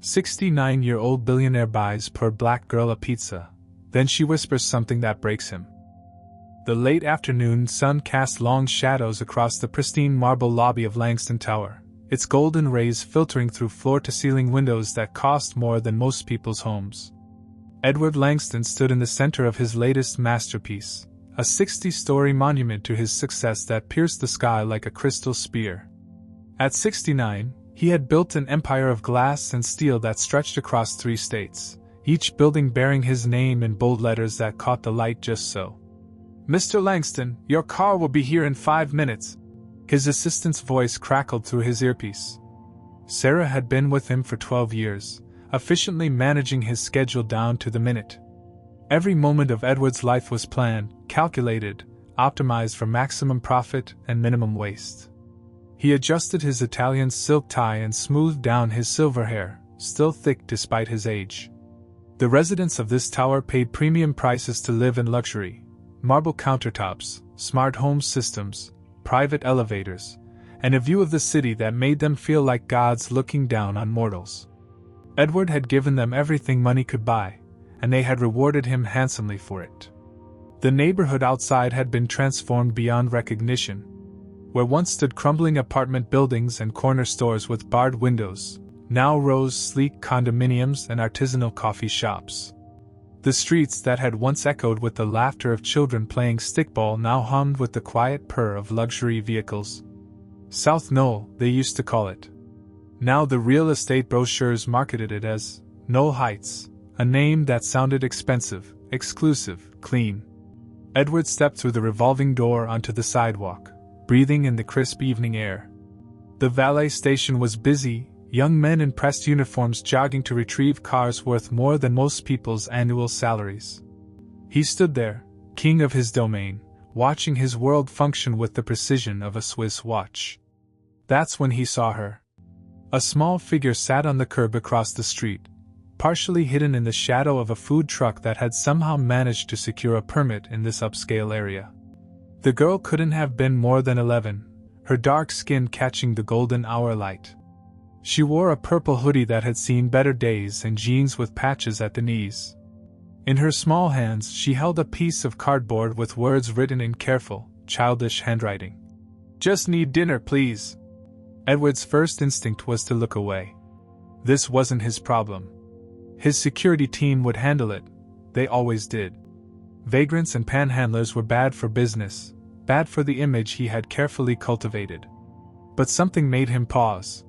69-year-old billionaire buys poor black girl a pizza, then she whispers something that breaks him. The late afternoon sun cast long shadows across the pristine marble lobby of Langston Tower, its golden rays filtering through floor-to-ceiling windows that cost more than most people's homes. Edward Langston stood in the center of his latest masterpiece, a 60-story monument to his success that pierced the sky like a crystal spear. At 69, he had built an empire of glass and steel that stretched across 3 states, each building bearing his name in bold letters that caught the light just so. "Mr. Langston, your car will be here in 5 minutes." His assistant's voice crackled through his earpiece. Sarah had been with him for 12 years, efficiently managing his schedule down to the minute. Every moment of Edward's life was planned, calculated, optimized for maximum profit and minimum waste. He adjusted his Italian silk tie and smoothed down his silver hair, still thick despite his age. The residents of this tower paid premium prices to live in luxury: marble countertops, smart home systems, private elevators, and a view of the city that made them feel like gods looking down on mortals. Edward had given them everything money could buy, and they had rewarded him handsomely for it. The neighborhood outside had been transformed beyond recognition. Where once stood crumbling apartment buildings and corner stores with barred windows, now rose sleek condominiums and artisanal coffee shops. The streets that had once echoed with the laughter of children playing stickball now hummed with the quiet purr of luxury vehicles. South Knoll, they used to call it. Now the real estate brochures marketed it as Knoll Heights, a name that sounded expensive, exclusive, clean. Edward stepped through the revolving door onto the sidewalk, breathing in the crisp evening air. The valet station was busy, young men in pressed uniforms jogging to retrieve cars worth more than most people's annual salaries. He stood there, king of his domain, watching his world function with the precision of a Swiss watch. That's when he saw her. A small figure sat on the curb across the street, partially hidden in the shadow of a food truck that had somehow managed to secure a permit in this upscale area. The girl couldn't have been more than 11, her dark skin catching the golden hour light. She wore a purple hoodie that had seen better days and jeans with patches at the knees. In her small hands she held a piece of cardboard with words written in careful, childish handwriting. "Just need dinner, please." Edward's first instinct was to look away. This wasn't his problem. His security team would handle it. They always did. Vagrants and panhandlers were bad for business, bad for the image he had carefully cultivated. But something made him pause.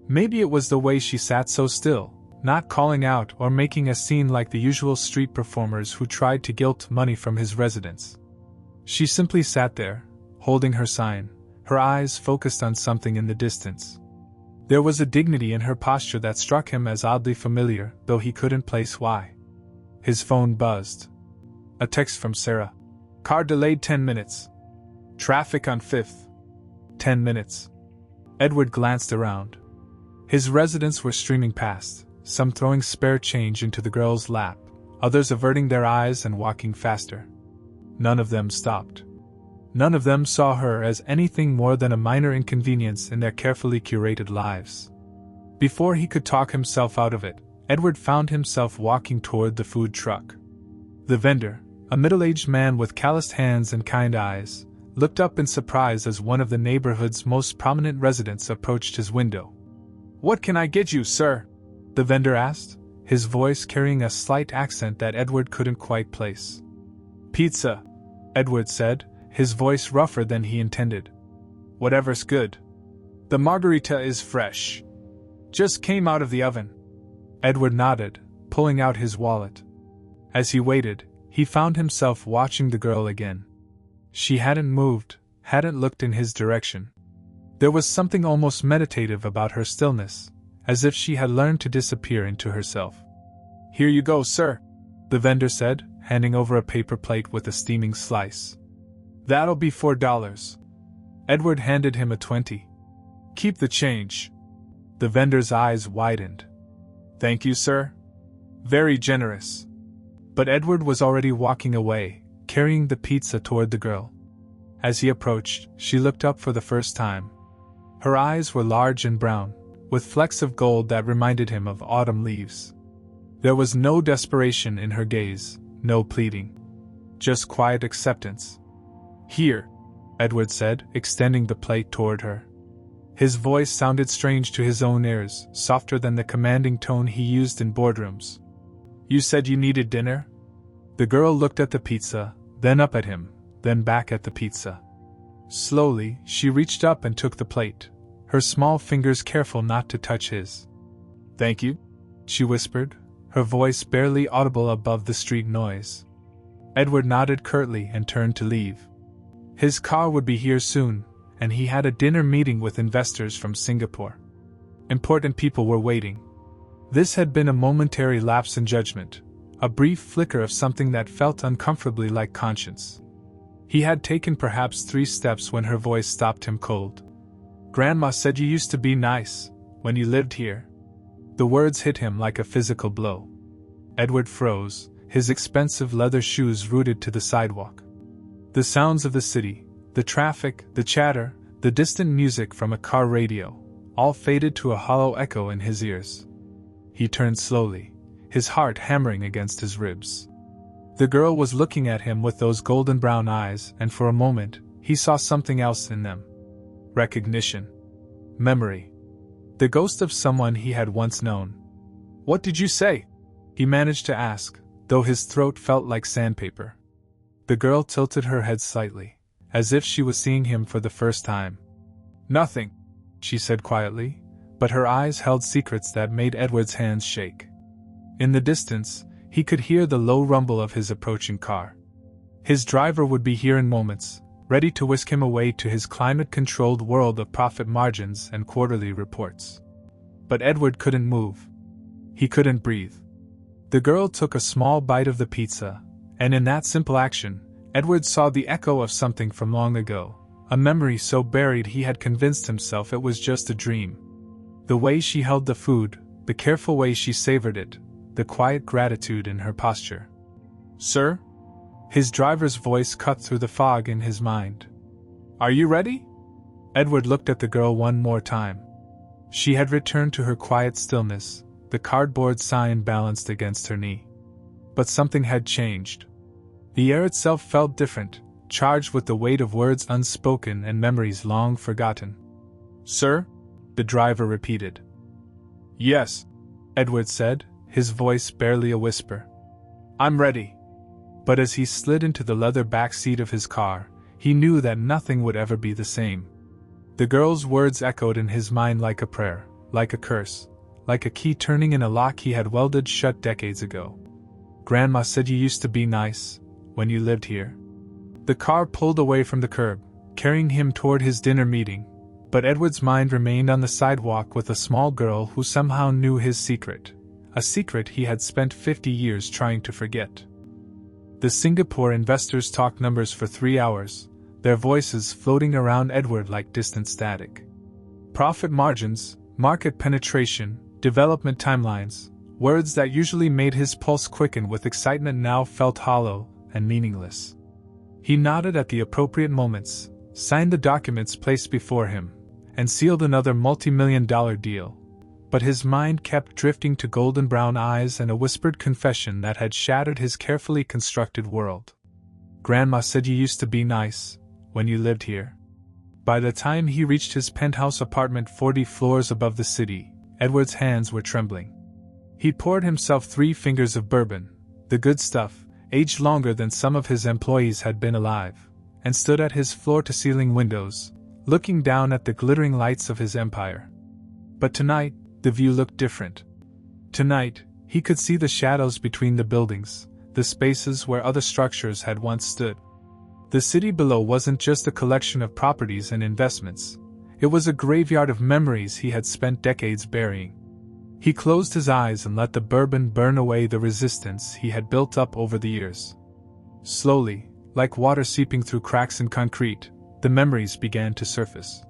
Maybe it was the way she sat so still, not calling out or making a scene like the usual street performers who tried to gilt money from his residence. She simply sat there, holding her sign, her eyes focused on something in the distance. There was a dignity in her posture that struck him as oddly familiar, though he couldn't place why. His phone buzzed. A text from Sarah. "Car delayed 10 minutes. Traffic on 5th. 10 minutes. Edward glanced around. His residents were streaming past, some throwing spare change into the girl's lap, others averting their eyes and walking faster. None of them stopped. None of them saw her as anything more than a minor inconvenience in their carefully curated lives. Before he could talk himself out of it, Edward found himself walking toward the food truck. The vendor, a middle-aged man with calloused hands and kind eyes, looked up in surprise as one of the neighborhood's most prominent residents approached his window. "What can I get you, sir?" the vendor asked, his voice carrying a slight accent that Edward couldn't quite place. "Pizza," Edward said, his voice rougher than he intended. "Whatever's good. The margarita is fresh. Just came out of the oven." Edward nodded, pulling out his wallet. As he waited, he found himself watching the girl again. She hadn't moved, hadn't looked in his direction. There was something almost meditative about her stillness, as if she had learned to disappear into herself. "Here you go, sir," the vendor said, handing over a paper plate with a steaming slice. "That'll be $4. Edward handed him a 20. "Keep the change." The vendor's eyes widened. "Thank you, sir. Very generous." But Edward was already walking away, carrying the pizza toward the girl. As he approached, she looked up for the first time. Her eyes were large and brown, with flecks of gold that reminded him of autumn leaves. There was no desperation in her gaze, no pleading. Just quiet acceptance. "Here," Edward said, extending the plate toward her. His voice sounded strange to his own ears, softer than the commanding tone he used in boardrooms. "You said you needed dinner?" The girl looked at the pizza, then up at him, then back at the pizza. Slowly, she reached up and took the plate, her small fingers careful not to touch his. "Thank you," she whispered, her voice barely audible above the street noise. Edward nodded curtly and turned to leave. His car would be here soon, and he had a dinner meeting with investors from Singapore. Important people were waiting. This had been a momentary lapse in judgment, a brief flicker of something that felt uncomfortably like conscience. He had taken perhaps 3 steps when her voice stopped him cold. "Grandma said you used to be nice, when you lived here." The words hit him like a physical blow. Edward froze, his expensive leather shoes rooted to the sidewalk. The sounds of the city, the traffic, the chatter, the distant music from a car radio, all faded to a hollow echo in his ears. He turned slowly, his heart hammering against his ribs. The girl was looking at him with those golden brown eyes, and for a moment, he saw something else in them. Recognition. Memory. The ghost of someone he had once known. "What did you say?" he managed to ask, though his throat felt like sandpaper. The girl tilted her head slightly, as if she was seeing him for the first time. "Nothing," she said quietly, but her eyes held secrets that made Edward's hands shake. In the distance, he could hear the low rumble of his approaching car. His driver would be here in moments, ready to whisk him away to his climate-controlled world of profit margins and quarterly reports. But Edward couldn't move. He couldn't breathe. The girl took a small bite of the pizza, and in that simple action, Edward saw the echo of something from long ago, a memory so buried he had convinced himself it was just a dream. The way she held the food, the careful way she savored it, the quiet gratitude in her posture. "Sir?" His driver's voice cut through the fog in his mind. "Are you ready?" Edward looked at the girl one more time. She had returned to her quiet stillness, the cardboard sign balanced against her knee. But something had changed. The air itself felt different, charged with the weight of words unspoken and memories long forgotten. "Sir?" the driver repeated. "Yes," Edward said, his voice barely a whisper. "I'm ready." But as he slid into the leather back seat of his car, he knew that nothing would ever be the same. The girl's words echoed in his mind like a prayer, like a curse, like a key turning in a lock he had welded shut decades ago. "Grandma said you used to be nice, when you lived here." The car pulled away from the curb, carrying him toward his dinner meeting, but Edward's mind remained on the sidewalk with a small girl who somehow knew his secret, a secret he had spent 50 years trying to forget. The Singapore investors talked numbers for 3 hours, their voices floating around Edward like distant static. Profit margins, market penetration, development timelines, words that usually made his pulse quicken with excitement now felt hollow and meaningless. He nodded at the appropriate moments, signed the documents placed before him, and sealed another multi-million-dollar deal. But his mind kept drifting to golden brown eyes and a whispered confession that had shattered his carefully constructed world. "Grandma said you used to be nice, when you lived here." By the time he reached his penthouse apartment 40 floors above the city, Edward's hands were trembling. He poured himself 3 fingers of bourbon, the good stuff, aged longer than some of his employees had been alive, and stood at his floor-to-ceiling windows, looking down at the glittering lights of his empire. But tonight, the view looked different. Tonight, he could see the shadows between the buildings, the spaces where other structures had once stood. The city below wasn't just a collection of properties and investments, it was a graveyard of memories he had spent decades burying. He closed his eyes and let the bourbon burn away the resistance he had built up over the years. Slowly, like water seeping through cracks in concrete, the memories began to surface.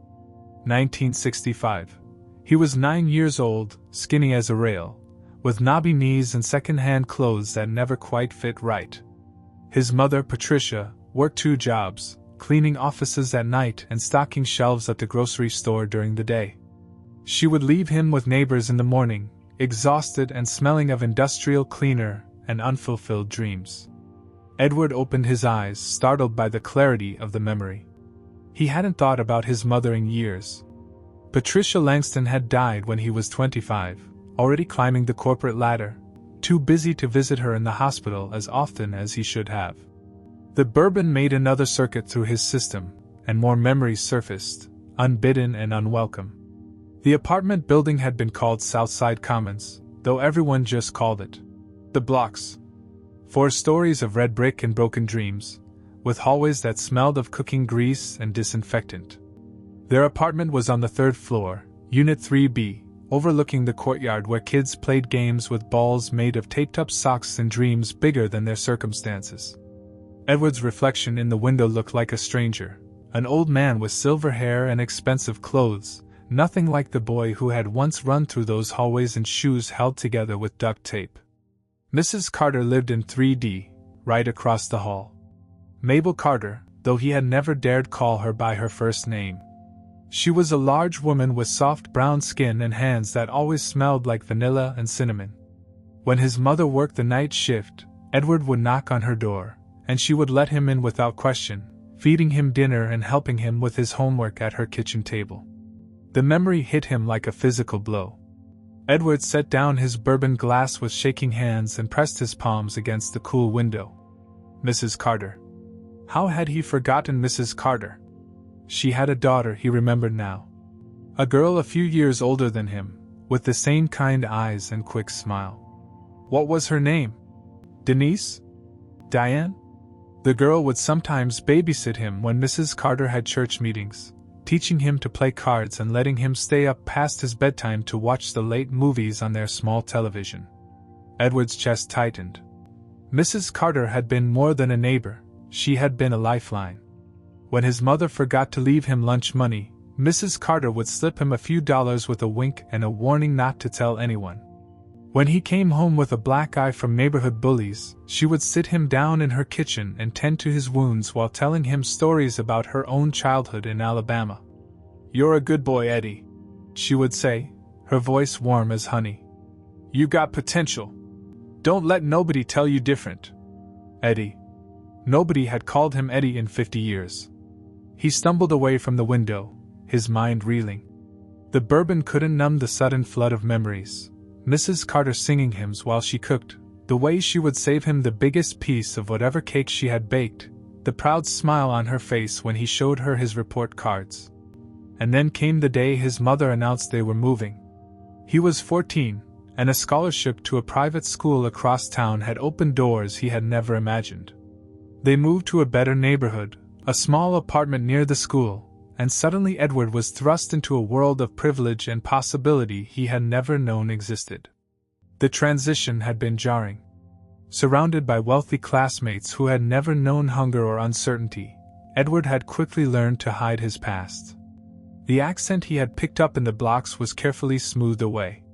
1965. He was 9 years old, skinny as a rail, with knobby knees and second-hand clothes that never quite fit right. His mother, Patricia, worked 2 jobs, cleaning offices at night and stocking shelves at the grocery store during the day. She would leave him with neighbors in the morning, exhausted and smelling of industrial cleaner and unfulfilled dreams. Edward opened his eyes, startled by the clarity of the memory. He hadn't thought about his mother in years. Patricia Langston had died when he was 25, already climbing the corporate ladder, too busy to visit her in the hospital as often as he should have. The bourbon made another circuit through his system, and more memories surfaced, unbidden and unwelcome. The apartment building had been called Southside Commons, though everyone just called it the Blocks. 4 stories of red brick and broken dreams, with hallways that smelled of cooking grease and disinfectant. Their apartment was on the 3rd floor, Unit 3B, overlooking the courtyard where kids played games with balls made of taped-up socks and dreams bigger than their circumstances. Edward's reflection in the window looked like a stranger, an old man with silver hair and expensive clothes, nothing like the boy who had once run through those hallways in shoes held together with duct tape. Mrs. Carter lived in 3D, right across the hall. Mabel Carter, though he had never dared call her by her first name. She was a large woman with soft brown skin and hands that always smelled like vanilla and cinnamon. When his mother worked the night shift, Edward would knock on her door, and she would let him in without question, feeding him dinner and helping him with his homework at her kitchen table. The memory hit him like a physical blow. Edward set down his bourbon glass with shaking hands and pressed his palms against the cool window. Mrs. Carter. How had he forgotten Mrs. Carter? She had a daughter, he remembered now. A girl a few years older than him, with the same kind eyes and quick smile. What was her name? Denise? Diane? The girl would sometimes babysit him when Mrs. Carter had church meetings, teaching him to play cards and letting him stay up past his bedtime to watch the late movies on their small television. Edward's chest tightened. Mrs. Carter had been more than a neighbor, she had been a lifeline. When his mother forgot to leave him lunch money, Mrs. Carter would slip him a few dollars with a wink and a warning not to tell anyone. When he came home with a black eye from neighborhood bullies, she would sit him down in her kitchen and tend to his wounds while telling him stories about her own childhood in Alabama. "You're a good boy, Eddie," she would say, her voice warm as honey. "You got potential. Don't let nobody tell you different." Eddie. Nobody had called him Eddie in 50 years. He stumbled away from the window, his mind reeling. The bourbon couldn't numb the sudden flood of memories. Mrs. Carter singing hymns while she cooked, the way she would save him the biggest piece of whatever cake she had baked, the proud smile on her face when he showed her his report cards. And then came the day his mother announced they were moving. He was 14, and a scholarship to a private school across town had opened doors he had never imagined. They moved to a better neighborhood, a small apartment near the school, and suddenly Edward was thrust into a world of privilege and possibility he had never known existed. The transition had been jarring. Surrounded by wealthy classmates who had never known hunger or uncertainty, Edward had quickly learned to hide his past. The accent he had picked up in the blocks was carefully smoothed away.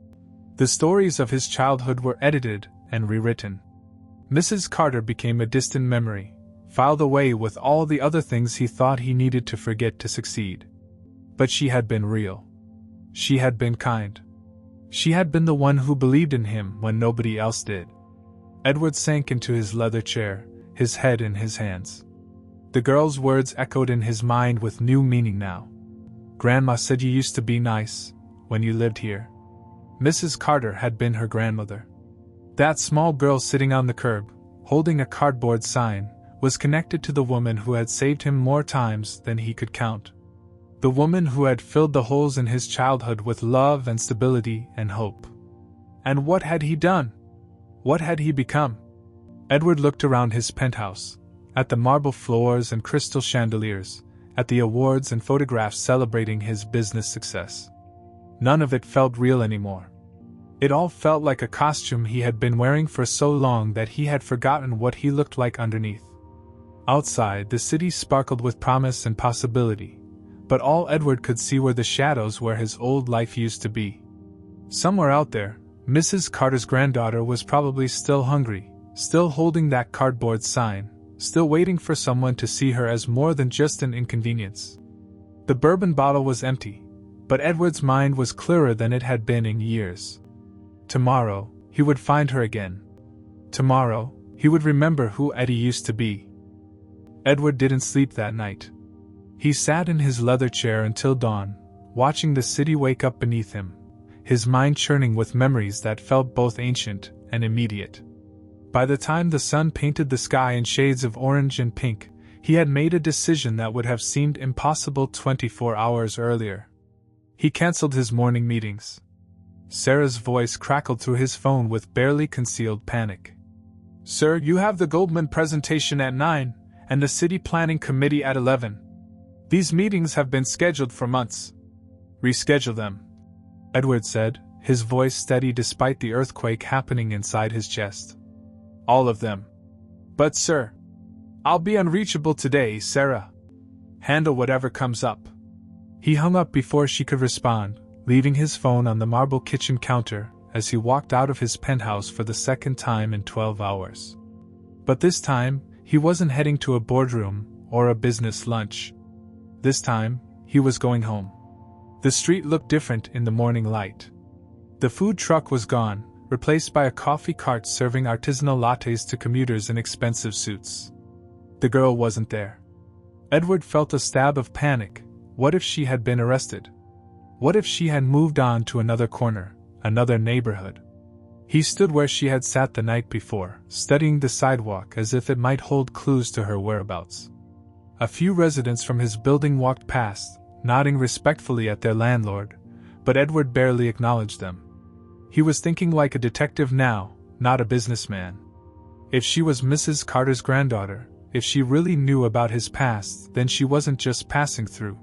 The stories of his childhood were edited and rewritten. Mrs. Carter became a distant memory, filed away with all the other things he thought he needed to forget to succeed. But she had been real. She had been kind. She had been the one who believed in him when nobody else did. Edward sank into his leather chair, his head in his hands. The girl's words echoed in his mind with new meaning now. "Grandma said you used to be nice, when you lived here." Mrs. Carter had been her grandmother. That small girl sitting on the curb, holding a cardboard sign, was connected to the woman who had saved him more times than he could count. The woman who had filled the holes in his childhood with love and stability and hope. And what had he done? What had he become? Edward looked around his penthouse, at the marble floors and crystal chandeliers, at the awards and photographs celebrating his business success. None of it felt real anymore. It all felt like a costume he had been wearing for so long that he had forgotten what he looked like underneath. Outside, the city sparkled with promise and possibility, but all Edward could see were the shadows where his old life used to be. Somewhere out there, Mrs. Carter's granddaughter was probably still hungry, still holding that cardboard sign, still waiting for someone to see her as more than just an inconvenience. The bourbon bottle was empty, But Edward's mind was clearer than it had been in years. Tomorrow, he would find her again. Tomorrow, he would remember who Eddie used to be. Edward didn't sleep that night. He sat in his leather chair until dawn, watching the city wake up beneath him, his mind churning with memories that felt both ancient and immediate. By the time the sun painted the sky in shades of orange and pink, he had made a decision that would have seemed impossible 24 hours earlier. He cancelled his morning meetings. Sarah's voice crackled through his phone with barely concealed panic. "Sir, you have the Goldman presentation at 9, and the City Planning Committee at 11. These meetings have been scheduled for months." "Reschedule them," Edward said, his voice steady despite the earthquake happening inside his chest. "All of them." "But sir, I'll be unreachable today, Sarah. Handle whatever comes up." He hung up before she could respond, leaving his phone on the marble kitchen counter as he walked out of his penthouse for the second time in 12 hours. But this time, he wasn't heading to a boardroom or a business lunch. This time, he was going home. The street looked different in the morning light. The food truck was gone, replaced by a coffee cart serving artisanal lattes to commuters in expensive suits. The girl wasn't there. Edward felt a stab of panic. What if she had been arrested? What if she had moved on to another corner, another neighborhood? He stood where she had sat the night before, studying the sidewalk as if it might hold clues to her whereabouts. A few residents from his building walked past, nodding respectfully at their landlord, but Edward barely acknowledged them. He was thinking like a detective now, not a businessman. If she was Mrs. Carter's granddaughter, if she really knew about his past, then she wasn't just passing through.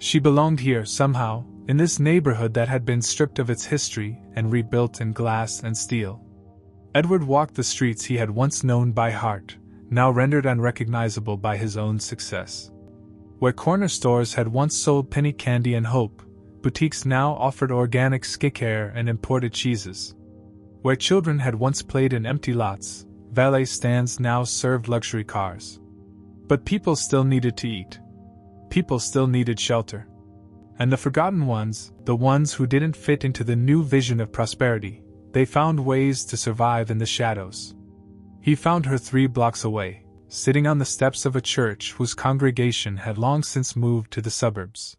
She belonged here somehow, in this neighborhood that had been stripped of its history and rebuilt in glass and steel. Edward walked the streets he had once known by heart, now rendered unrecognizable by his own success. Where corner stores had once sold penny candy and hope, boutiques now offered organic skincare and imported cheeses. Where children had once played in empty lots, valet stands now served luxury cars. But people still needed to eat. People still needed shelter. And the forgotten ones, the ones who didn't fit into the new vision of prosperity, they found ways to survive in the shadows. He found her 3 blocks away, sitting on the steps of a church whose congregation had long since moved to the suburbs.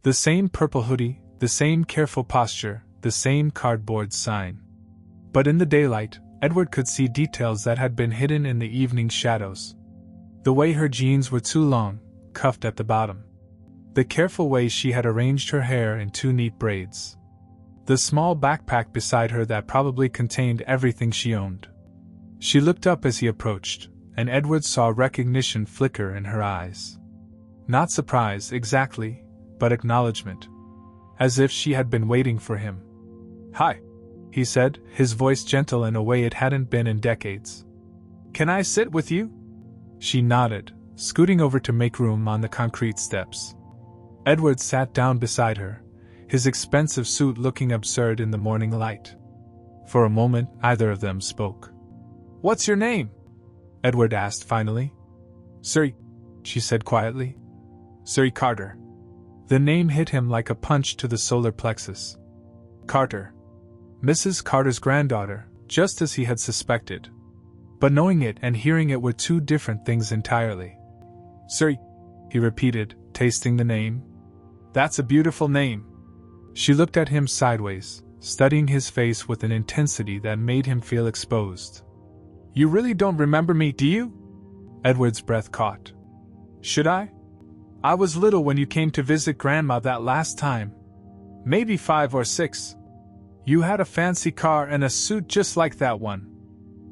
The same purple hoodie, the same careful posture, the same cardboard sign. But in the daylight, Edward could see details that had been hidden in the evening shadows. The way her jeans were too long, cuffed at the bottom. The careful way she had arranged her hair in 2 neat braids. The small backpack beside her that probably contained everything she owned. She looked up as he approached, and Edward saw recognition flicker in her eyes. Not surprise exactly, but acknowledgement. As if she had been waiting for him. "Hi," he said, his voice gentle in a way it hadn't been in decades. "Can I sit with you?" She nodded, scooting over to make room on the concrete steps. Edward sat down beside her, his expensive suit looking absurd in the morning light. For a moment, neither of them spoke. "What's your name?" Edward asked finally. "Sir," she said quietly. "Sir Carter." The name hit him like a punch to the solar plexus. Carter. Mrs. Carter's granddaughter, just as he had suspected. But knowing it and hearing it were 2 different things entirely. "Sir," he repeated, tasting the name. "That's a beautiful name." She looked at him sideways, studying his face with an intensity that made him feel exposed. "You really don't remember me, do you?" Edward's breath caught. "Should I? I was little when you came to visit Grandma that last time. Maybe 5 or 6. You had a fancy car and a suit just like that one."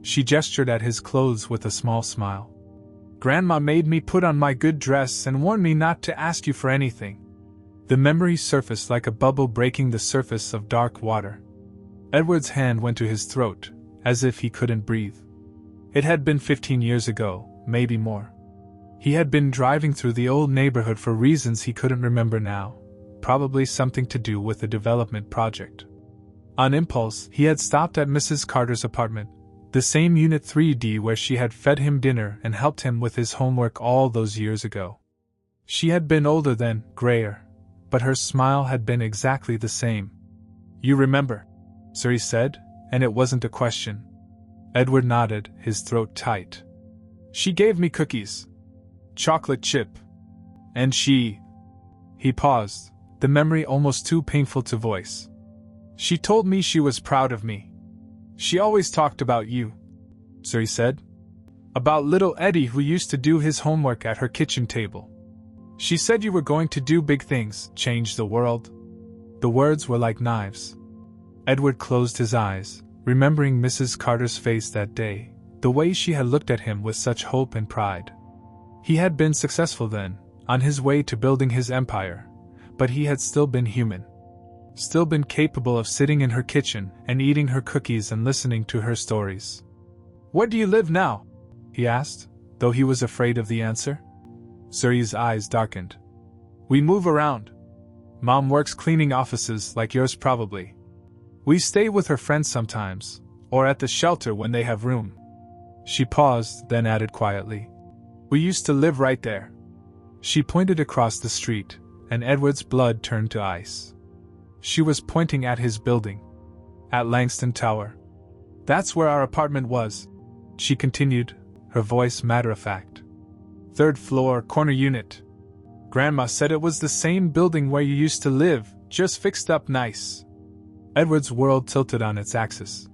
She gestured at his clothes with a small smile. "Grandma made me put on my good dress and warned me not to ask you for anything." The memory surfaced like a bubble breaking the surface of dark water. Edward's hand went to his throat, as if he couldn't breathe. It had been 15 years ago, maybe more. He had been driving through the old neighborhood for reasons he couldn't remember now, probably something to do with a development project. On impulse, he had stopped at Mrs. Carter's apartment, the same Unit 3D where she had fed him dinner and helped him with his homework all those years ago. She had been older then, grayer, but her smile had been exactly the same. "You remember?" Suri said, and it wasn't a question. Edward nodded, his throat tight. "She gave me cookies. Chocolate chip. And she..." He paused, the memory almost too painful to voice. "She told me she was proud of me. She always talked about you," Suri said. "About little Eddie who used to do his homework at her kitchen table. She said you were going to do big things, change the world." The words were like knives. Edward closed his eyes, remembering Mrs. Carter's face that day, the way she had looked at him with such hope and pride. He had been successful then, on his way to building his empire, but he had still been human. Still been capable of sitting in her kitchen and eating her cookies and listening to her stories. "Where do you live now?" he asked, though he was afraid of the answer. Suri's eyes darkened. "We move around. Mom works cleaning offices like yours probably. We stay with her friends sometimes, or at the shelter when they have room." She paused, then added quietly, "We used to live right there." She pointed across the street, and Edward's blood turned to ice. She was pointing at his building. At Langston Tower. "That's where our apartment was," she continued, her voice matter-of-fact. "Third floor, corner unit. Grandma said it was the same building where you used to live, just fixed up nice." Edward's world tilted on its axis.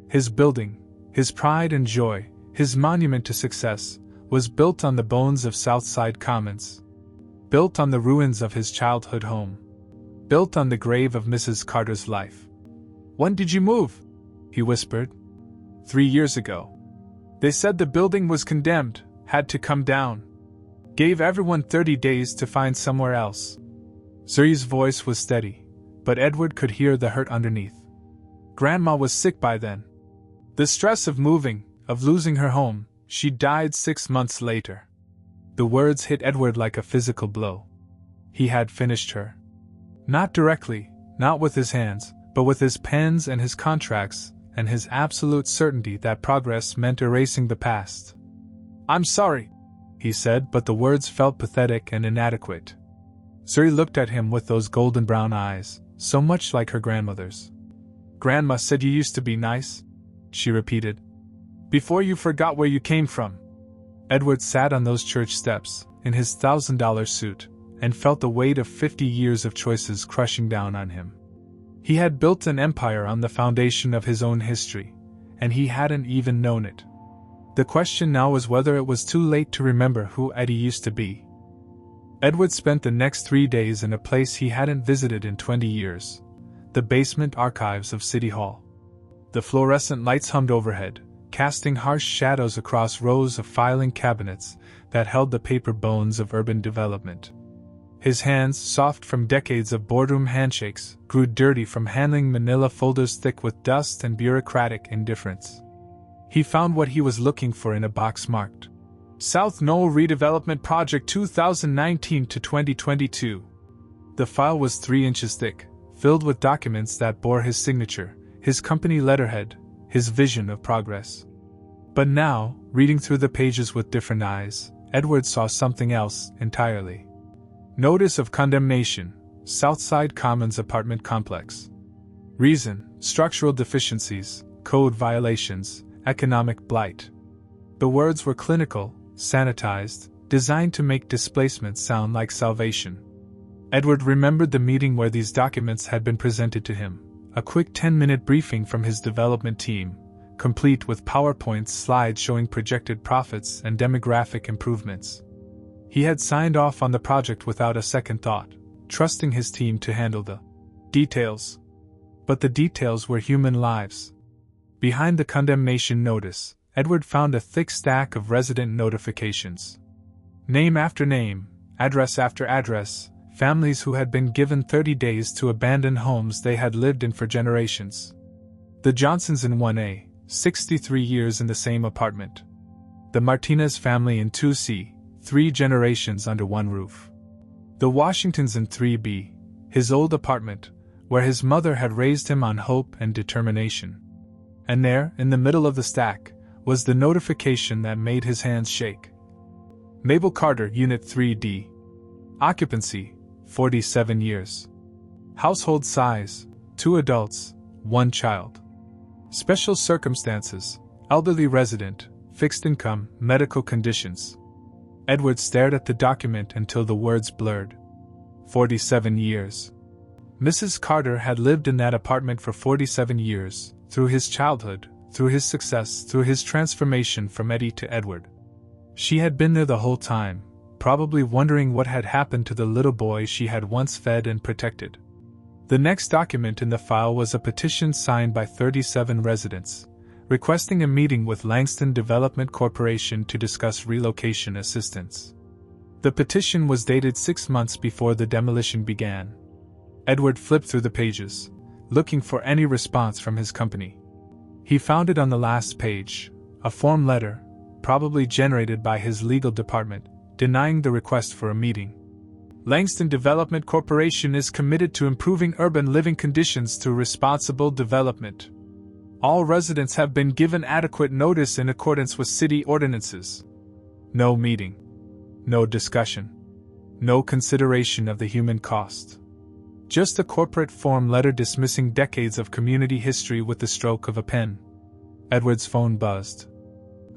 His building, his pride and joy, his monument to success, was built on the bones of Southside Commons. Built on the ruins of his childhood home. Built on the grave of Mrs. Carter's life. "When did you move?" he whispered. 3 years ago. They said the building was condemned, had to come down. Gave everyone 30 days to find somewhere else." Suri's voice was steady, but Edward could hear the hurt underneath. "Grandma was sick by then. The stress of moving, of losing her home, she died 6 months later." The words hit Edward like a physical blow. He had finished her. Not directly, not with his hands, but with his pens and his contracts, and his absolute certainty that progress meant erasing the past. "I'm sorry," he said, but the words felt pathetic and inadequate. Suri looked at him with those golden brown eyes, so much like her grandmother's. "Grandma said you used to be nice," she repeated. "Before you forgot where you came from." Edward sat on those church steps, in his $1,000 suit, and felt the weight of 50 years of choices crushing down on him. He had built an empire on the foundation of his own history, and he hadn't even known it. The question now was whether it was too late to remember who Eddie used to be. Edward spent the next 3 days in a place he hadn't visited in 20 years, the basement archives of City Hall. The fluorescent lights hummed overhead, casting harsh shadows across rows of filing cabinets that held the paper bones of urban development. His hands, soft from decades of boardroom handshakes, grew dirty from handling manila folders thick with dust and bureaucratic indifference. He found what he was looking for in a box marked South Knoll Redevelopment Project 2019 to 2022. The file was 3 inches thick, filled with documents that bore his signature, his company letterhead, his vision of progress. But now, reading through the pages with different eyes, Edward saw something else entirely. Notice of condemnation, Southside Commons apartment complex. Reason, structural deficiencies, code violations, economic blight. The words were clinical, sanitized, designed to make displacement sound like salvation. Edward remembered the meeting where these documents had been presented to him, a quick 10-minute briefing from his development team, complete with PowerPoint slides showing projected profits and demographic improvements. He had signed off on the project without a second thought, trusting his team to handle the details. But the details were human lives. Behind the condemnation notice, Edward found a thick stack of resident notifications. Name after name, address after address, families who had been given 30 days to abandon homes they had lived in for generations. The Johnsons in 1A, 63 years in the same apartment. The Martinez family in 2C, 3 generations under one roof. The Washingtons in 3B, his old apartment, where his mother had raised him on hope and determination. And there, in the middle of the stack, was the notification that made his hands shake. Mabel Carter, Unit 3D. Occupancy, 47 years. Household size, 2 adults, 1 child. Special circumstances, elderly resident, fixed income, medical conditions. Edward stared at the document until the words blurred. 47 years. Mrs. Carter had lived in that apartment for 47 years, through his childhood, through his success, through his transformation from Eddie to Edward. She had been there the whole time, probably wondering what had happened to the little boy she had once fed and protected. The next document in the file was a petition signed by 37 residents, requesting a meeting with Langston Development Corporation to discuss relocation assistance. The petition was dated 6 months before the demolition began. Edward flipped through the pages, looking for any response from his company. He found it on the last page, a form letter, probably generated by his legal department, denying the request for a meeting. Langston Development Corporation is committed to improving urban living conditions through responsible development. All residents have been given adequate notice in accordance with city ordinances. No meeting. No discussion. No consideration of the human cost. Just a corporate form letter dismissing decades of community history with the stroke of a pen. Edward's phone buzzed.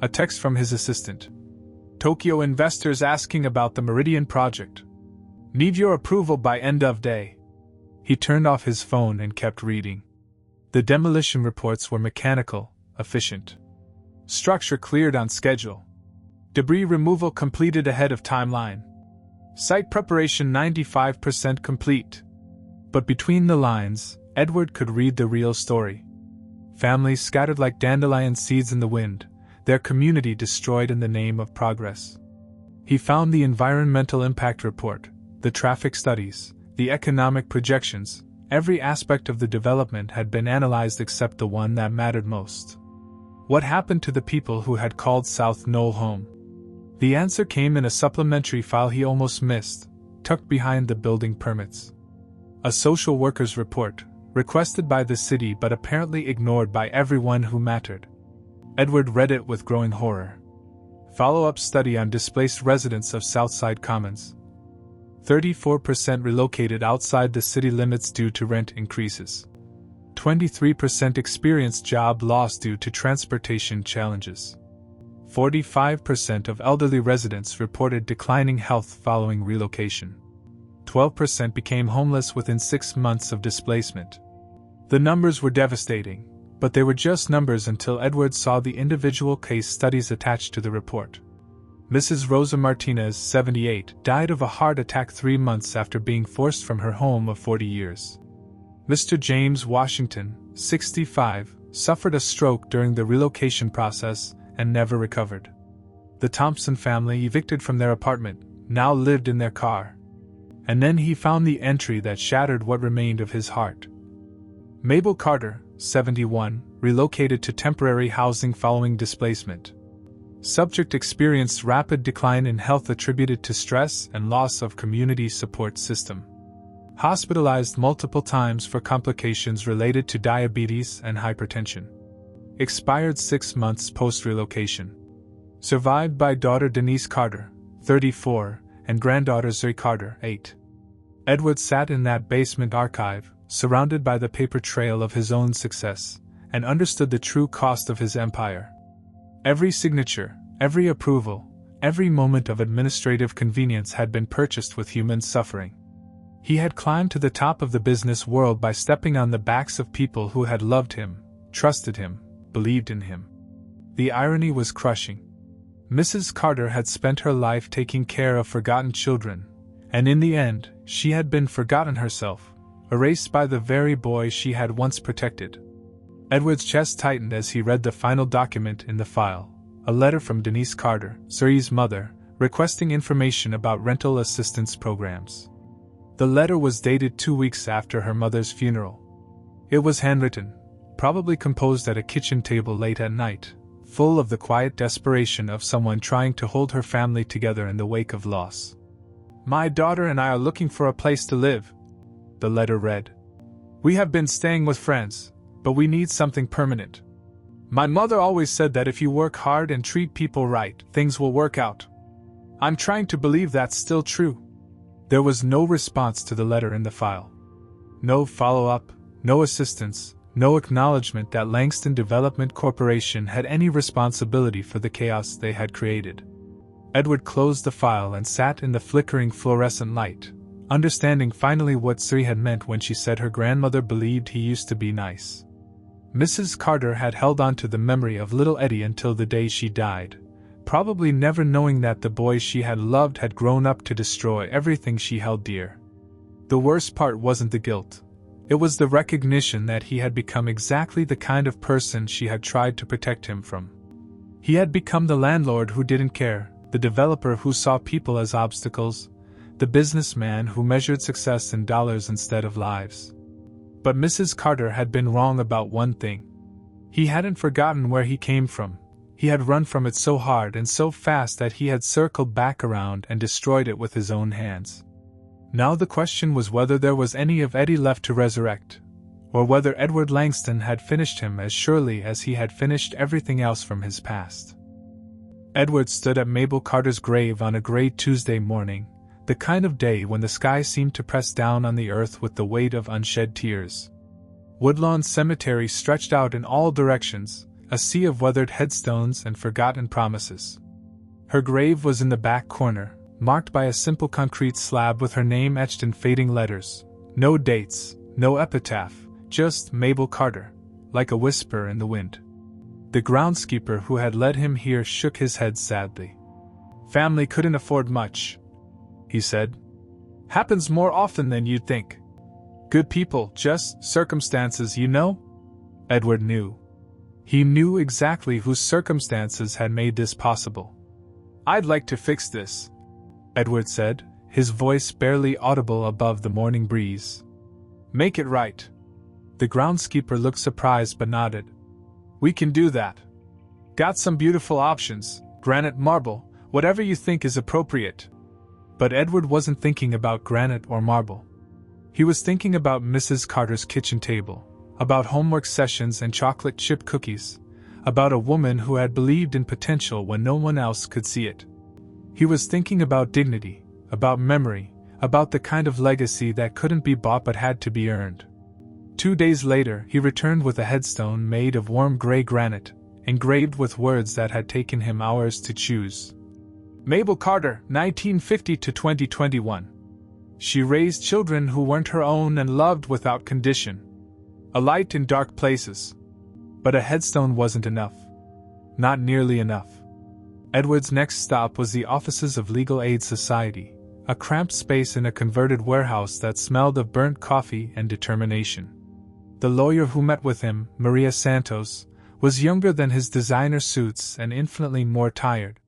A text from his assistant. Tokyo investors asking about the Meridian project. Need your approval by end of day. He turned off his phone and kept reading. The demolition reports were mechanical, efficient. Structure cleared on schedule. Debris removal completed ahead of timeline. Site preparation 95% complete. But between the lines, Edward could read the real story. Families scattered like dandelion seeds in the wind, their community destroyed in the name of progress. He found the environmental impact report, the traffic studies, the economic projections. Every aspect of the development had been analyzed except the one that mattered most. What happened to the people who had called South Knoll home? The answer came in a supplementary file he almost missed, tucked behind the building permits. A social worker's report, requested by the city but apparently ignored by everyone who mattered. Edward read it with growing horror. Follow-up study on displaced residents of Southside Commons. 34% relocated outside the city limits due to rent increases. 23% experienced job loss due to transportation challenges. 45% of elderly residents reported declining health following relocation. 12% became homeless within 6 months of displacement. The numbers were devastating, but they were just numbers until Edward saw the individual case studies attached to the report. Mrs. Rosa Martinez, 78, died of a heart attack 3 months after being forced from her home of 40 years. Mr. James Washington, 65, suffered a stroke during the relocation process and never recovered. The Thompson family, evicted from their apartment, now lived in their car. And then he found the entry that shattered what remained of his heart. Mabel Carter, 71, relocated to temporary housing following displacement. Subject experienced rapid decline in health attributed to stress and loss of community support system. Hospitalized multiple times for complications related to diabetes and hypertension. Expired 6 months post-relocation. Survived by daughter Denise Carter, 34, and granddaughter Zoe Carter, 8. Edward sat in that basement archive, surrounded by the paper trail of his own success, and understood the true cost of his empire. Every signature, every approval, every moment of administrative convenience had been purchased with human suffering. He had climbed to the top of the business world by stepping on the backs of people who had loved him, trusted him, believed in him. The irony was crushing. Mrs. Carter had spent her life taking care of forgotten children, and in the end, she had been forgotten herself, erased by the very boy she had once protected. Edward's chest tightened as he read the final document in the file, a letter from Denise Carter, Zoe's mother, requesting information about rental assistance programs. The letter was dated 2 weeks after her mother's funeral. It was handwritten, probably composed at a kitchen table late at night, full of the quiet desperation of someone trying to hold her family together in the wake of loss. "My daughter and I are looking for a place to live," the letter read. "We have been staying with friends, but we need something permanent. My mother always said that if you work hard and treat people right, things will work out. I'm trying to believe that's still true. There was no response to the letter in the file. No follow-up, no assistance, no acknowledgement that Langston Development Corporation had any responsibility for the chaos they had created. Edward closed the file and sat in the flickering fluorescent light, understanding finally what Sri had meant when she said her grandmother believed he used to be nice. Mrs. Carter had held on to the memory of little Eddie until the day she died, probably never knowing that the boy she had loved had grown up to destroy everything she held dear. The worst part wasn't the guilt. It was the recognition that he had become exactly the kind of person she had tried to protect him from. He had become the landlord who didn't care, the developer who saw people as obstacles, the businessman who measured success in dollars instead of lives. But Mrs. Carter had been wrong about one thing. He hadn't forgotten where he came from. He had run from it so hard and so fast that he had circled back around and destroyed it with his own hands. Now the question was whether there was any of Eddie left to resurrect, or whether Edward Langston had finished him as surely as he had finished everything else from his past. Edward stood at Mabel Carter's grave on a gray Tuesday morning, the kind of day when the sky seemed to press down on the earth with the weight of unshed tears. Woodlawn Cemetery stretched out in all directions, a sea of weathered headstones and forgotten promises. Her grave was in the back corner, marked by a simple concrete slab with her name etched in fading letters. No dates, no epitaph, just Mabel Carter, like a whisper in the wind. The groundskeeper who had led him here shook his head sadly. "Family couldn't afford much," he said. "Happens more often than you'd think. Good people, just circumstances, you know?" Edward knew. He knew exactly whose circumstances had made this possible. "I'd like to fix this," Edward said, his voice barely audible above the morning breeze. "Make it right." The groundskeeper looked surprised but nodded. "We can do that. Got some beautiful options, granite, marble, whatever you think is appropriate." But Edward wasn't thinking about granite or marble. He was thinking about Mrs. Carter's kitchen table, about homework sessions and chocolate chip cookies, about a woman who had believed in potential when no one else could see it. He was thinking about dignity, about memory, about the kind of legacy that couldn't be bought but had to be earned. 2 days later, he returned with a headstone made of warm gray granite, engraved with words that had taken him hours to choose. Mabel Carter, 1950 to 2021. She raised children who weren't her own and loved without condition. A light in dark places. But a headstone wasn't enough. Not nearly enough. Edward's next stop was the offices of Legal Aid Society, a cramped space in a converted warehouse that smelled of burnt coffee and determination. The lawyer who met with him, Maria Santos, was younger than his designer suits and infinitely more tired.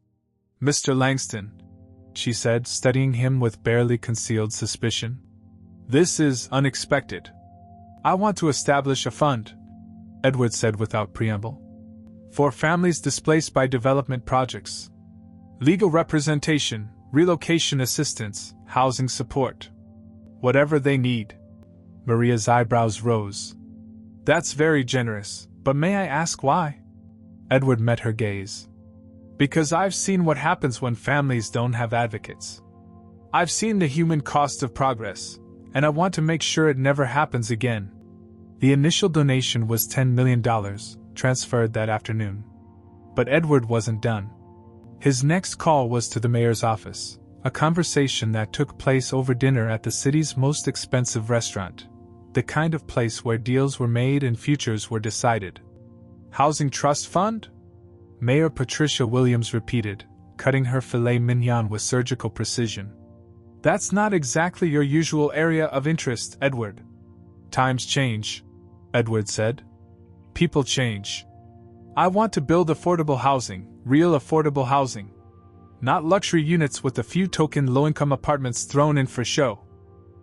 "Mr. Langston," she said, studying him with barely concealed suspicion. "This is unexpected. I want to establish a fund," Edward said without preamble, "for families displaced by development projects. Legal representation, relocation assistance, housing support. Whatever they need." Maria's eyebrows rose. "That's very generous, but may I ask why?" Edward met her gaze. "Because I've seen what happens when families don't have advocates. I've seen the human cost of progress, and I want to make sure it never happens again." The initial donation was $10 million, transferred that afternoon. But Edward wasn't done. His next call was to the mayor's office, a conversation that took place over dinner at the city's most expensive restaurant, the kind of place where deals were made and futures were decided. "Housing Trust Fund?" Mayor Patricia Williams repeated, cutting her filet mignon with surgical precision. "That's not exactly your usual area of interest, Edward." "Times change," Edward said. "People change. I want to build affordable housing, real affordable housing. Not luxury units with a few token low-income apartments thrown in for show."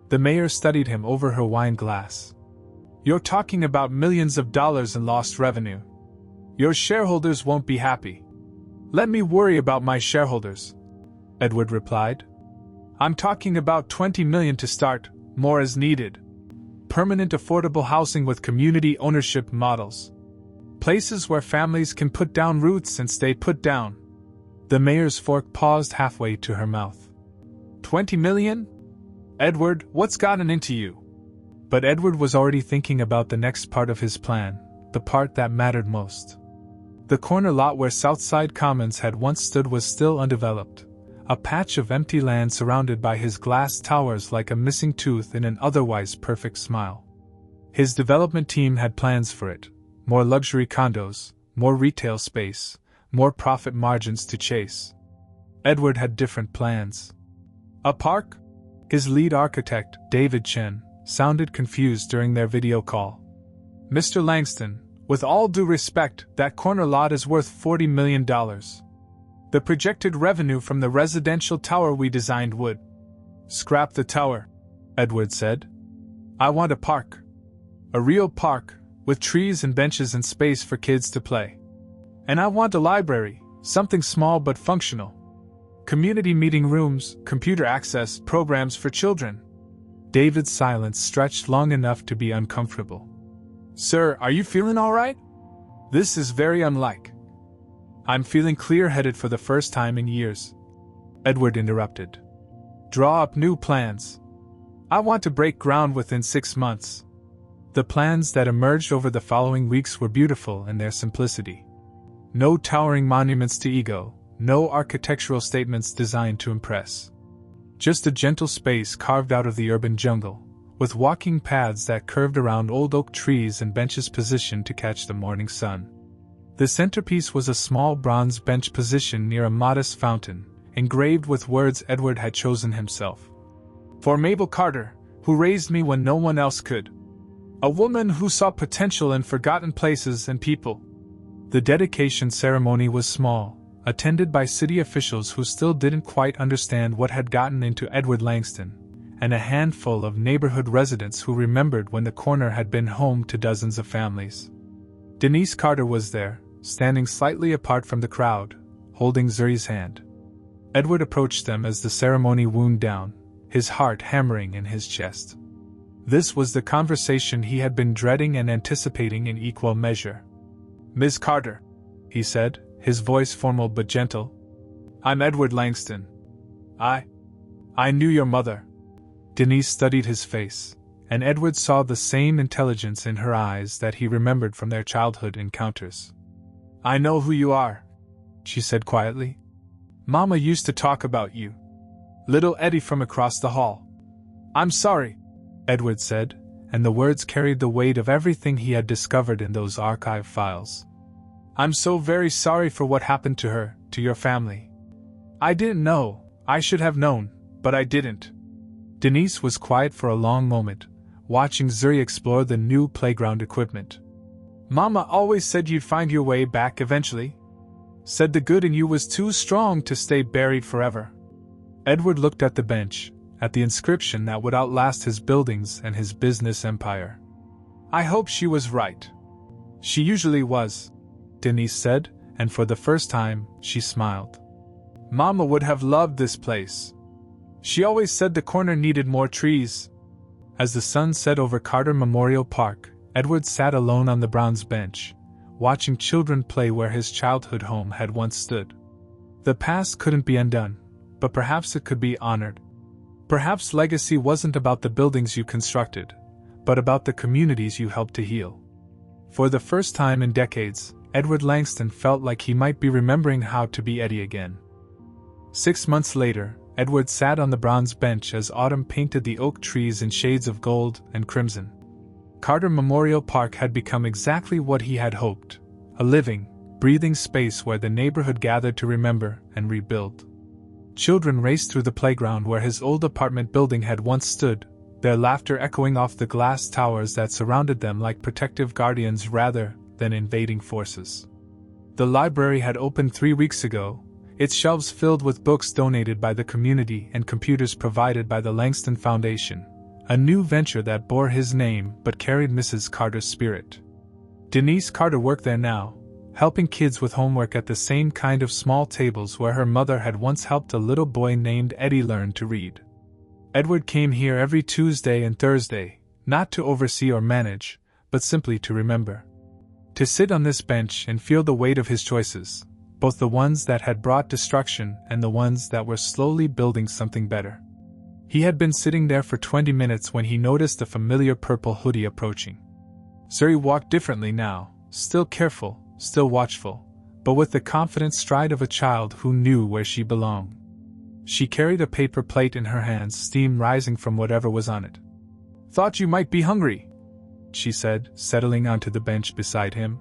The mayor studied him over her wine glass. "You're talking about millions of dollars in lost revenue. Your shareholders won't be happy." "Let me worry about my shareholders," Edward replied. "I'm talking about $20 million to start, more as needed. Permanent affordable housing with community ownership models. Places where families can put down roots and stay put down." The mayor's fork paused halfway to her mouth. "$20 million? Edward, what's gotten into you? But Edward was already thinking about the next part of his plan, the part that mattered most. The corner lot where Southside Commons had once stood was still undeveloped, a patch of empty land surrounded by his glass towers like a missing tooth in an otherwise perfect smile. His development team had plans for it: more luxury condos, more retail space, more profit margins to chase. Edward had different plans. A park? His lead architect, David Chen, sounded confused during their video call. Mr. Langston, with all due respect, that corner lot is worth $40 million. The projected revenue from the residential tower we designed would. Scrap the tower, Edward said. I want a park. A real park, with trees and benches and space for kids to play. And I want a library, something small but functional. Community meeting rooms, computer access, programs for children. David's silence stretched long enough to be uncomfortable. Sir, are you feeling all right? This is very unlike. I'm feeling clear-headed for the first time in years. Edward interrupted. Draw up new plans. I want to break ground within 6 months. The plans that emerged over the following weeks were beautiful in their simplicity. No towering monuments to ego, no architectural statements designed to impress. Just a gentle space carved out of the urban jungle, with walking paths that curved around old oak trees and benches positioned to catch the morning sun. The centerpiece was a small bronze bench positioned near a modest fountain, engraved with words Edward had chosen himself. For Mabel Carter, who raised me when no one else could. A woman who saw potential in forgotten places and people. The dedication ceremony was small, attended by city officials who still didn't quite understand what had gotten into Edward Langston, and a handful of neighborhood residents who remembered when the corner had been home to dozens of families. Denise Carter was there, standing slightly apart from the crowd, holding Zuri's hand. Edward approached them as the ceremony wound down, his heart hammering in his chest. This was the conversation he had been dreading and anticipating in equal measure. Ms. Carter, he said, his voice formal but gentle. I'm Edward Langston. I knew your mother. Denise studied his face, and Edward saw the same intelligence in her eyes that he remembered from their childhood encounters. I know who you are, she said quietly. Mama used to talk about you. Little Eddie from across the hall. I'm sorry, Edward said, and the words carried the weight of everything he had discovered in those archive files. I'm so very sorry for what happened to her, to your family. I didn't know. I should have known, but I didn't. Denise was quiet for a long moment, watching Zuri explore the new playground equipment. Mama always said you'd find your way back eventually. Said the good in you was too strong to stay buried forever. Edward looked at the bench, at the inscription that would outlast his buildings and his business empire. I hope she was right. She usually was, Denise said, and for the first time, she smiled. Mama would have loved this place. She always said the corner needed more trees. As the sun set over Carter Memorial Park, Edward sat alone on the bronze bench, watching children play where his childhood home had once stood. The past couldn't be undone, but perhaps it could be honored. Perhaps legacy wasn't about the buildings you constructed, but about the communities you helped to heal. For the first time in decades, Edward Langston felt like he might be remembering how to be Eddie again. 6 months later, Edward sat on the bronze bench as autumn painted the oak trees in shades of gold and crimson. Carter Memorial Park had become exactly what he had hoped, a living, breathing space where the neighborhood gathered to remember and rebuild. Children raced through the playground where his old apartment building had once stood, their laughter echoing off the glass towers that surrounded them like protective guardians rather than invading forces. The library had opened 3 weeks ago, its shelves filled with books donated by the community and computers provided by the Langston Foundation, a new venture that bore his name but carried Mrs. Carter's spirit. Denise Carter worked there now, helping kids with homework at the same kind of small tables where her mother had once helped a little boy named Eddie learn to read. Edward came here every Tuesday and Thursday, not to oversee or manage, but simply to remember. To sit on this bench and feel the weight of his choices, both the ones that had brought destruction and the ones that were slowly building something better. He had been sitting there for 20 minutes when he noticed a familiar purple hoodie approaching. Zuri walked differently now, still careful, still watchful, but with the confident stride of a child who knew where she belonged. She carried a paper plate in her hands, steam rising from whatever was on it. "Thought you might be hungry," she said, settling onto the bench beside him.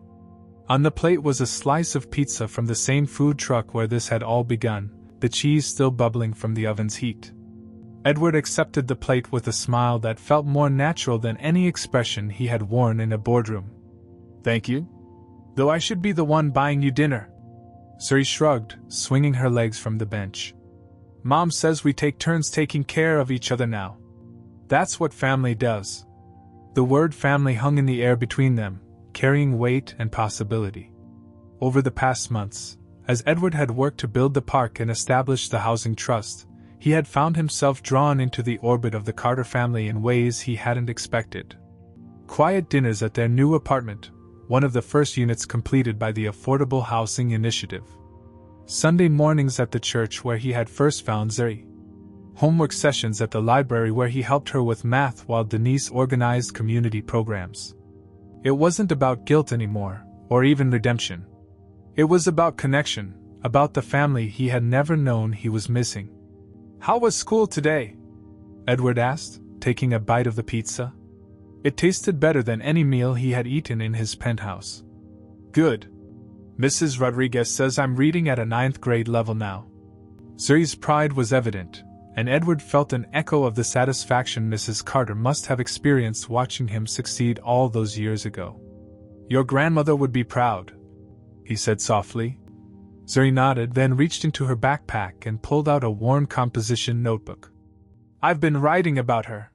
On the plate was a slice of pizza from the same food truck where this had all begun, the cheese still bubbling from the oven's heat. Edward accepted the plate with a smile that felt more natural than any expression he had worn in a boardroom. "Thank you. Though I should be the one buying you dinner." Zuri shrugged, swinging her legs from the bench. "Mom says we take turns taking care of each other now. That's what family does." The word family hung in the air between them, carrying weight and possibility. Over the past months, as Edward had worked to build the park and establish the housing trust, he had found himself drawn into the orbit of the Carter family in ways he hadn't expected. Quiet dinners at their new apartment, one of the first units completed by the Affordable Housing Initiative. Sunday mornings at the church where he had first found Zuri. Homework sessions at the library where he helped her with math while Denise organized community programs. It wasn't about guilt anymore, or even redemption. It was about connection, about the family he had never known he was missing. "How was school today?" Edward asked, taking a bite of the pizza. It tasted better than any meal he had eaten in his penthouse. "Good. Mrs. Rodriguez says I'm reading at a 9th grade level now." Zuri's pride was evident, and Edward felt an echo of the satisfaction Mrs. Carter must have experienced watching him succeed all those years ago. "Your grandmother would be proud," he said softly. Zuri nodded, then reached into her backpack and pulled out a worn composition notebook. "I've been writing about her.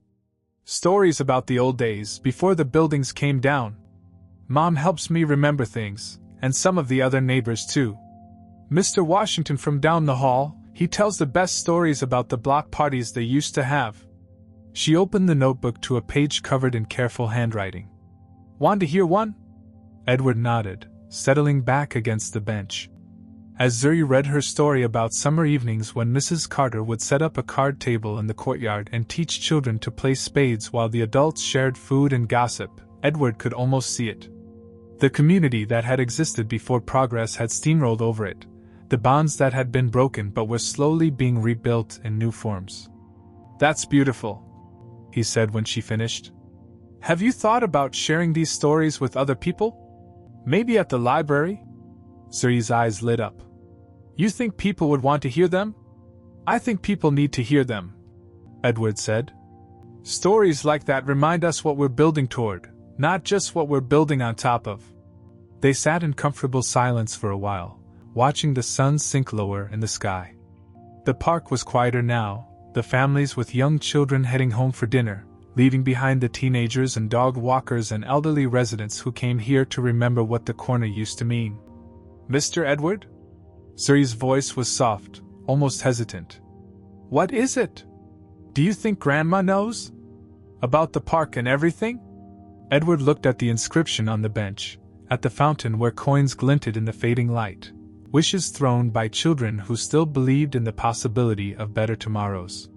Stories about the old days, before the buildings came down. Mom helps me remember things, and some of the other neighbors too. Mr. Washington from down the hall, he tells the best stories about the block parties they used to have." She opened the notebook to a page covered in careful handwriting. "Want to hear one?" Edward nodded, settling back against the bench. As Zuri read her story about summer evenings when Mrs. Carter would set up a card table in the courtyard and teach children to play spades while the adults shared food and gossip, Edward could almost see it. The community that had existed before progress had steamrolled over it, the bonds that had been broken but were slowly being rebuilt in new forms. "That's beautiful," he said when she finished. "Have you thought about sharing these stories with other people? Maybe at the library?" Zuri's eyes lit up. "You think people would want to hear them?" "I think people need to hear them," Edward said. "Stories like that remind us what we're building toward, not just what we're building on top of." They sat in comfortable silence for a while, watching the sun sink lower in the sky. The park was quieter now, the families with young children heading home for dinner, leaving behind the teenagers and dog walkers and elderly residents who came here to remember what the corner used to mean. "Mr. Edward?" Zuri's voice was soft, almost hesitant. "What is it? Do you think Grandma knows? About the park and everything?" Edward looked at the inscription on the bench, at the fountain where coins glinted in the fading light, wishes thrown by children who still believed in the possibility of better tomorrows.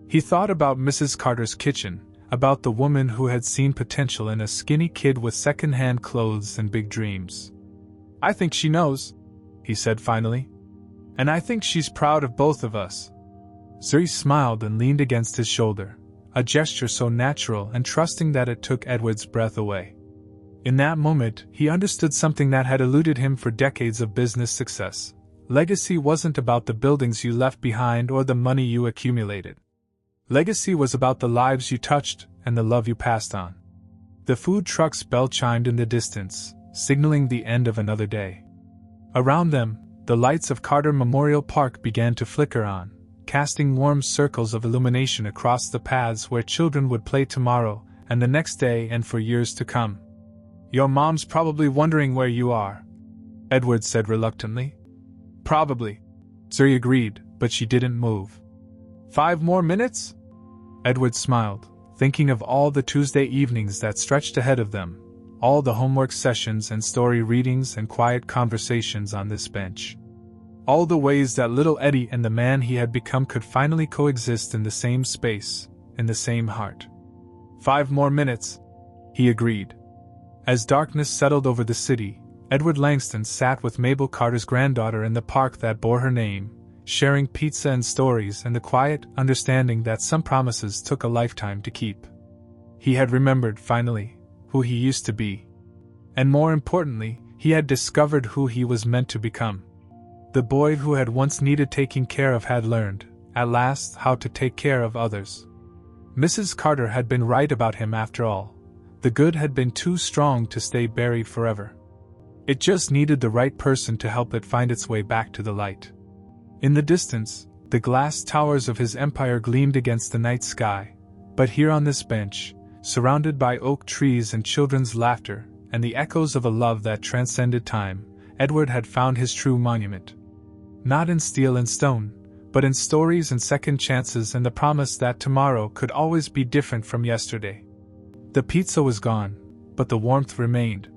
He thought about Mrs. Carter's kitchen, about the woman who had seen potential in a skinny kid with second-hand clothes and big dreams. "I think she knows," he said finally. "And I think she's proud of both of us." Zuri smiled and leaned against his shoulder, a gesture so natural and trusting that it took Edward's breath away. In that moment, he understood something that had eluded him for decades of business success. Legacy wasn't about the buildings you left behind or the money you accumulated. Legacy was about the lives you touched and the love you passed on. The food truck's bell chimed in the distance, signaling the end of another day. Around them, the lights of Carter Memorial Park began to flicker on, casting warm circles of illumination across the paths where children would play tomorrow and the next day and for years to come. "Your mom's probably wondering where you are," Edward said reluctantly. "Probably," Zuri agreed, but she didn't move. 5 more minutes?" Edward smiled, thinking of all the Tuesday evenings that stretched ahead of them, all the homework sessions and story readings and quiet conversations on this bench. All the ways that little Eddie and the man he had become could finally coexist in the same space, in the same heart. 5 more minutes, he agreed. As darkness settled over the city, Edward Langston sat with Mabel Carter's granddaughter in the park that bore her name, sharing pizza and stories and the quiet understanding that some promises took a lifetime to keep. He had remembered, finally, who he used to be. And more importantly, he had discovered who he was meant to become. The boy who had once needed taking care of had learned, at last, how to take care of others. Mrs. Carter had been right about him after all. The good had been too strong to stay buried forever. It just needed the right person to help it find its way back to the light. In the distance, the glass towers of his empire gleamed against the night sky, but here on this bench, surrounded by oak trees and children's laughter, and the echoes of a love that transcended time, Edward had found his true monument. Not in steel and stone, but in stories and second chances and the promise that tomorrow could always be different from yesterday. The pizza was gone, but the warmth remained.